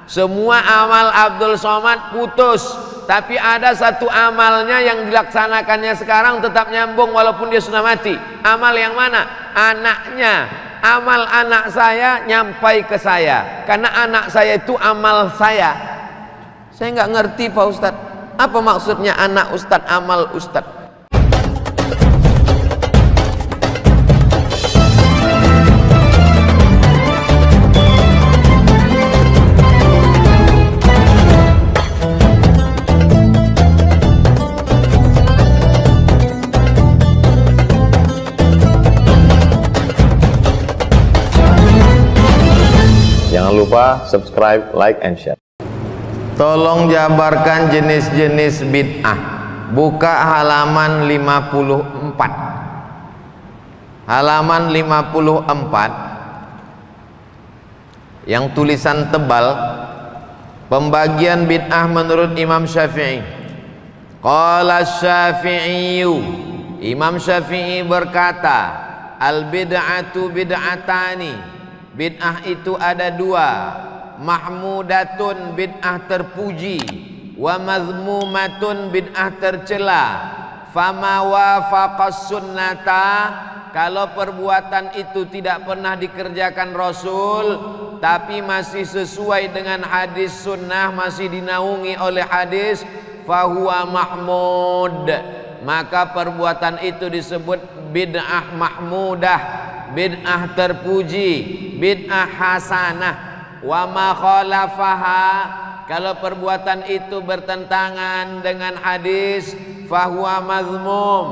Semua amal Abdul Somad putus, tapi ada satu amalnya yang dilaksanakannya sekarang tetap nyambung walaupun dia sudah mati. Amal yang mana? Anaknya. Amal anak saya nyampai ke saya, karena anak saya itu amal saya. Saya nggak ngerti Pak Ustadz, apa maksudnya anak Ustadz amal Ustadz? Jangan lupa subscribe, like, and share. Tolong jabarkan jenis-jenis bid'ah. Buka halaman 54. Halaman 54 yang tulisan tebal. Pembagian bid'ah menurut Imam Syafi'i. Qala Syafi'i, Imam Syafi'i berkata, al bid'atu bid'atani. Bid'ah itu ada dua, mahmudatun bid'ah terpuji, wa mazmumatun bid'ah tercela. Fama wafaqas sunnata, kalau perbuatan itu tidak pernah dikerjakan Rasul tapi masih sesuai dengan hadis sunnah, masih dinaungi oleh hadis, fahuwa mahmud, maka perbuatan itu disebut bid'ah mahmudah, bid'ah terpuji, bid'ah hasanah. Wa ma khalafaha, kalau perbuatan itu bertentangan dengan hadis, fahuwa mazmum,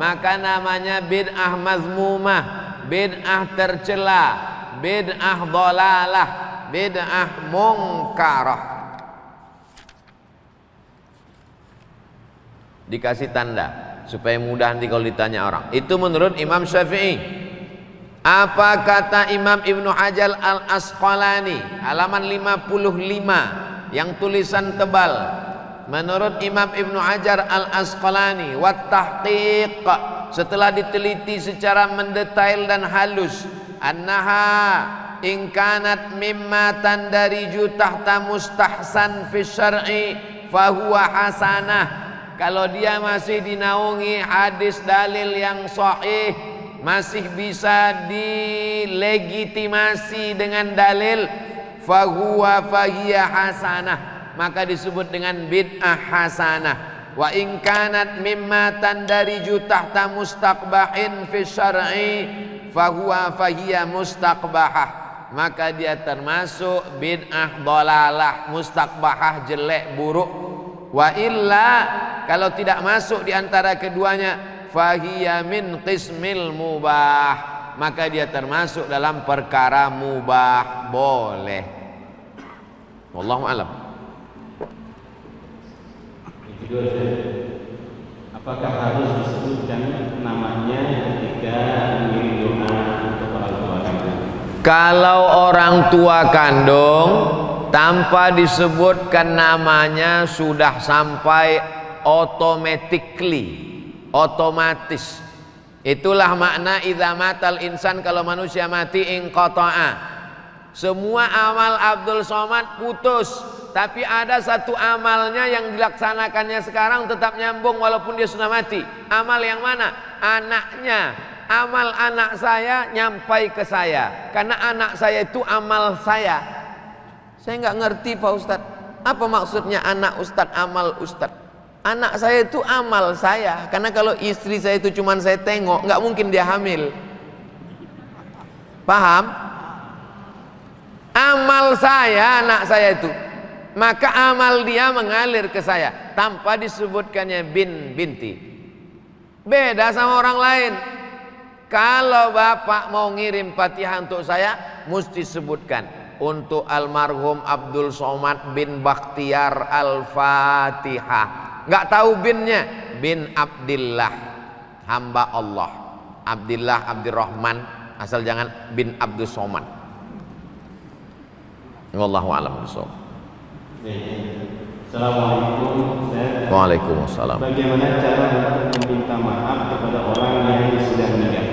maka namanya bid'ah mazmumah, bid'ah tercela, bid'ah dhalalah, bid'ah mungkarah. Dikasih tanda supaya mudah nanti kalau ditanya orang. Itu menurut Imam Syafi'i. Apa kata Imam Ibnu Hajar Al-Asqalani, halaman 55 yang tulisan tebal. Menurut Imam Ibnu Hajar Al-Asqalani, wat tahqiq, setelah diteliti secara mendetail dan halus, annaha in kanat mimma tandariju tahta mustahsan fi syar'i fahuwa hasanah. Kalau dia masih dinaungi hadis dalil yang sahih, masih bisa dilegitimasi dengan dalil, fahuwa fahiya hasanah, maka disebut dengan bid'ah hasanah. Wa in kanat mimma tandariju tahta mustaqbahin fi syar'i fahuwa fahiya mustaqbahah, maka dia termasuk bid'ah dhalalah, mustaqbahah jelek buruk. Wa illa, kalau tidak masuk di antara keduanya, fahiya min qismil mubah, maka dia termasuk dalam perkara mubah, boleh. Wallahu a'lam. Apakah harus disebutkan namanya ketika mengirim doa untuk orang tua kandung? Kalau orang tua kandung tanpa disebutkan namanya sudah sampai otomatis. Itulah makna idza matal insan, kalau manusia mati inqata'a. Semua amal Abdul Somad putus, tapi ada satu amalnya yang dilaksanakannya sekarang tetap nyambung walaupun dia sudah mati. Amal yang mana? Anaknya. Amal anak saya nyampai ke saya, karena anak saya itu amal saya. Saya nggak ngerti Pak Ustadz, apa maksudnya anak Ustadz amal Ustadz? Anak saya itu amal saya, karena kalau istri saya itu cuman saya tengok, nggak mungkin dia hamil. Paham? Amal saya, anak saya itu, maka amal dia mengalir ke saya tanpa disebutkannya binti. Beda sama orang lain. Kalau bapak mau ngirim Fatihah untuk saya, mesti sebutkan untuk almarhum Abdul Somad bin Bakhtiar Al-Fatihah. Nggak tahu binnya, bin Abdillah, hamba Allah. Abdillah Abdurrahman, asal jangan bin Abdul Somad. Wallahu a'lam bishawab. Assalamualaikum. Waalaikumsalam. Bagaimana cara untuk meminta maaf kepada orang yang sudah meninggal?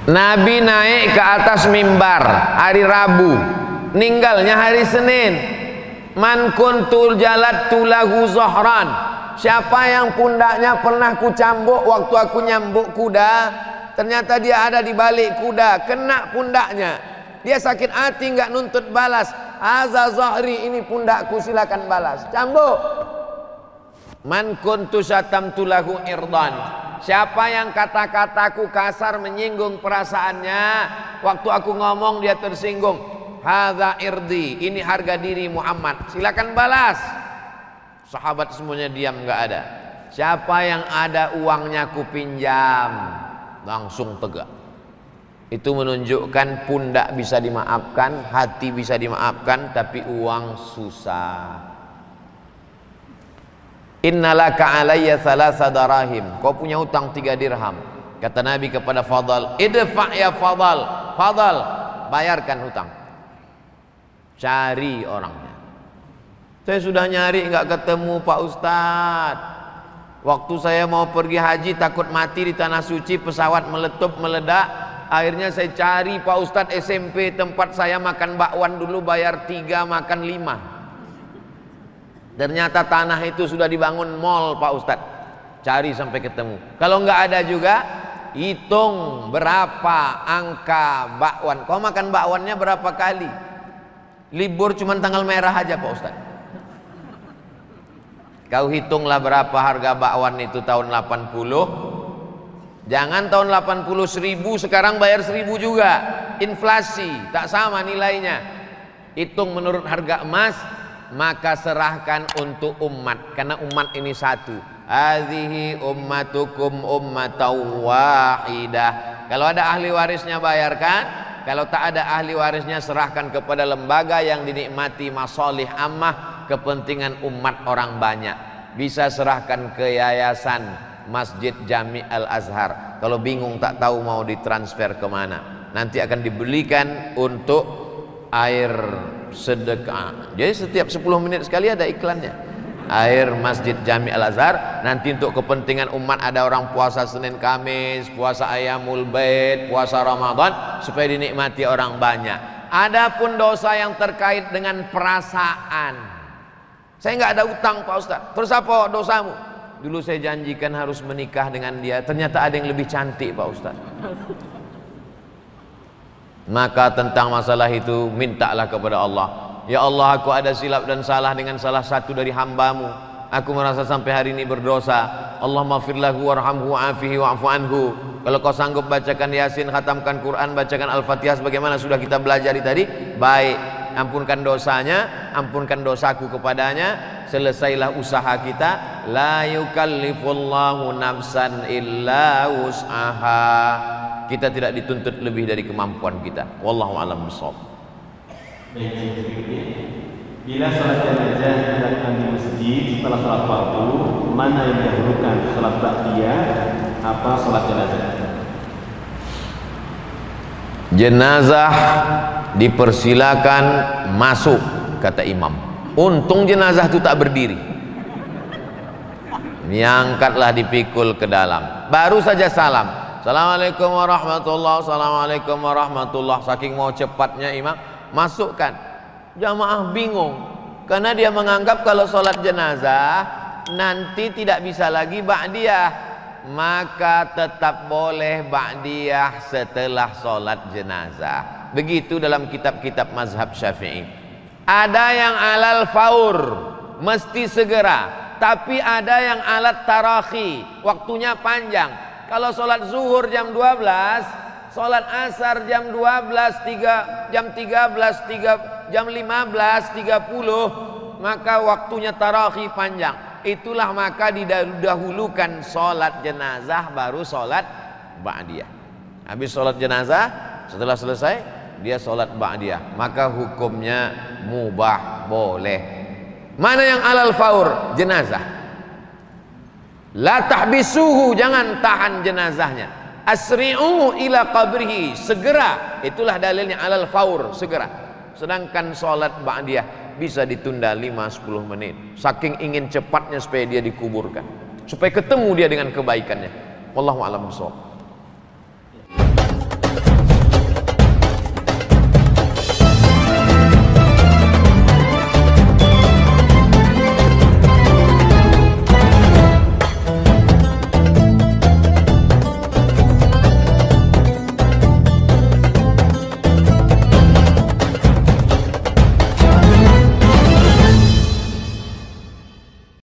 Nabi naik ke atas mimbar hari Rabu Ninggalnya hari Senin. Man kuntul jalattu lahu zahran. Siapa yang pundaknya pernah ku cambuk waktu aku nyambuk kuda, ternyata dia ada di balik kuda, kena pundaknya. Dia sakit hati nggak nuntut balas. Haza zahri, ini pundakku, silakan balas. Cambuk. Man kuntu syatamtu lahu irdan. Siapa yang kata-kataku kasar menyinggung perasaannya, waktu aku ngomong dia tersinggung. Hadza irdi, ini harga diri Muhammad, silakan balas. Sahabat semuanya diam, nggak ada. Siapa yang ada uangnya ku pinjam, langsung tegak. Itu menunjukkan pundak bisa dimaafkan, hati bisa dimaafkan, tapi uang susah. Innalaka alayya thalatha darahim. Kau punya utang 3 dirham. Kata Nabi kepada Fadal, idfa' ya Fadal. Fadal, bayarkan hutang. Cari orangnya. Saya sudah nyari nggak ketemu Pak Ustadz. Waktu saya mau pergi haji takut mati di tanah suci, pesawat meletup meledak. Akhirnya saya cari Pak Ustadz SMP tempat saya makan bakwan dulu, bayar 3 makan 5. Ternyata tanah itu sudah dibangun mall Pak Ustadz. Cari sampai ketemu. Kalau nggak ada juga, hitung berapa angka bakwan. Kau makan bakwannya berapa kali? Libur cuma tanggal merah aja Pak Ustadz. Kau hitunglah berapa harga bakwan itu tahun 80. Jangan tahun 80 1000, sekarang bayar 1000 juga. Inflasi, tak sama nilainya. Hitung menurut harga emas, maka serahkan untuk umat. Karena umat ini satu. Hadhihi ummatukum ummatan wahidah. Kalau ada ahli warisnya bayarkan. Kalau tak ada ahli warisnya serahkan kepada lembaga yang dinikmati masalih ammah, kepentingan umat orang banyak. Bisa serahkan ke yayasan Masjid Jami Al-Azhar. Kalau bingung tak tahu mau ditransfer kemana, nanti akan dibelikan untuk air sedekah. Jadi setiap 10 menit sekali ada iklannya. Air Masjid Jami Al-Azhar. Nanti untuk kepentingan umat, ada orang puasa Senin Kamis, puasa Ayyamul Bait, puasa Ramadan, supaya dinikmati orang banyak. Adapun dosa yang terkait dengan perasaan, saya nggak ada utang Pak Ustadz. Terus apa dosamu? Dulu saya janjikan harus menikah dengan dia, ternyata ada yang lebih cantik Pak Ustadz. Maka tentang masalah itu mintalah kepada Allah. Ya Allah, aku ada silap dan salah dengan salah satu dari hambamu. Aku merasa sampai hari ini berdosa. Allahumma firlahu warhamhu wa'afihi wa'fu anhu. Kalau kau sanggup bacakan Yasin, khatamkan Quran, bacakan Al-Fatihah sebagaimana sudah kita belajari tadi, baik. Ampunkan dosanya, ampunkan dosaku kepadanya. Selesailah usaha kita. La yukallifullahu nafsan illa wus'aha. Kita tidak dituntut lebih dari kemampuan kita. Wallahu a'lam bishawab. Baik, berikutnya, bila sholat jenazah dilakukan di masjid setelah sholat fardu, mana yang didahulukan, sholat ba'diyah apa sholat jenazah? Jenazah dipersilakan masuk, kata imam. Untung jenazah itu tak berdiri, diangkatlah, dipikul ke dalam. Baru saja salam, assalamualaikum warahmatullahi, assalamualaikum warahmatullahi. Saking mau cepatnya imam, masukkan. Jamaah bingung karena dia menganggap kalau sholat jenazah nanti tidak bisa lagi ba'diyah, maka tetap boleh ba'diyah setelah sholat jenazah. Begitu dalam kitab-kitab mazhab Syafi'i. Ada yang alal faur, mesti segera, tapi ada yang alat tarakhi, waktunya panjang. Kalau sholat zuhur jam 12, sholat asar jam 12, jam 13, jam 15.30, maka waktunya tarakhi panjang. Itulah maka didahulukan sholat jenazah baru sholat ba'diyah. Habis sholat jenazah, setelah selesai dia sholat ba'diyah, maka hukumnya mubah, boleh. Mana yang alal faur? Jenazah. La tahbisuhu, jangan tahan jenazahnya. Asri'u ila qabrihi, segera. Itulah dalilnya alal faur, segera. Sedangkan sholat ba'diyah bisa ditunda 5-10 menit. Saking ingin cepatnya supaya dia dikuburkan, supaya ketemu dia dengan kebaikannya. Wallahu a'lam bishawab.